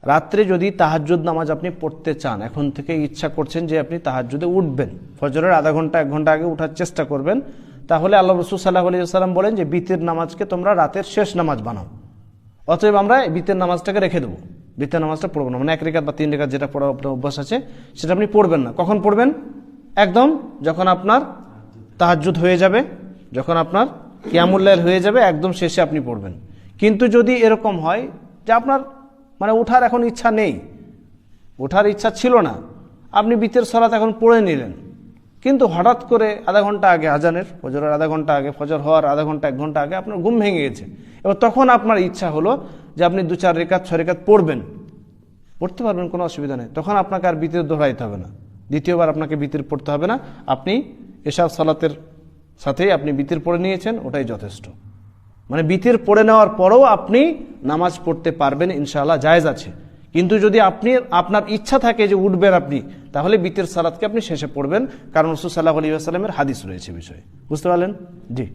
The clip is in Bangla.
রাত্রে যদি তাহাজ্জুদ নামাজ আপনি পড়তে চান, এখন থেকে ইচ্ছা করছেন যে আপনি তাহাজ্জুদে উঠবেন, ফজরের আধা ঘন্টা 1 ঘন্টা আগে উঠার চেষ্টা করবেন, তাহলে আল্লাহ রাসূল সাল্লাল্লাহু আলাইহি ওয়াসাল্লাম বলেন যে বিতির নামাজকে তোমরা রাতের শেষ নামাজ বানাও। অতএব আমরা বিতির নামাজটাকে রেখে দেবো, বিতির নামাজটা পড়বো না, মানে 1 রাকাত বা 3 রাকাত যেটা পড়া আপনার অভ্যাস আছে সেটা আপনি পড়বেন না। কখন পড়বেন? একদম যখন আপনার তাহাজ্জুদ হয়ে যাবে, যখন আপনার কিয়ামুল লাইল হয়ে যাবে, একদম শেষে আপনি পড়বেন। কিন্তু যদি এরকম হয় যে আপনার মানে ওঠার এখন ইচ্ছা নেই, ওঠার ইচ্ছা ছিল না, আপনি বিতের সালাত এখন পড়ে নিলেন, কিন্তু হঠাৎ করে আধা ঘন্টা আগে আজানের, ফজরের আধা ঘন্টা আগে, ফজর হওয়ার আধা ঘন্টা 1 ঘন্টা আগে আপনার ঘুম ভেঙে গেছে, এবার তখন আপনার ইচ্ছা হলো যে আপনি 2-4 রাকাত 6 রাকাত পড়বেন, পড়তে পারবেন, কোনো অসুবিধা নেই। তখন আপনাকে আর বিতের দোহরাইতে হবে না, দ্বিতীয়বার আপনাকে বিতির পড়তে হবে না, আপনি এশার সালাতের সাথেই আপনি বিতির পড়ে নিয়েছেন, ওটাই যথেষ্ট। মানে বিতির পড়ে নেওয়ার পরেও আপনি নামাজ পড়তে পারবেন ইনশাআল্লাহ, জায়েজ আছে। কিন্তু যদি আপনার ইচ্ছা থাকে যে উঠবেন আপনি, তাহলে বিতির সালাতকে আপনি শেষে পড়বেন, কারণ রাসূল সাল্লাল্লাহু আলাইহি ওয়াসাল্লামের হাদিস রয়েছে বিষয়ে। বুঝতে পারলেন? জি।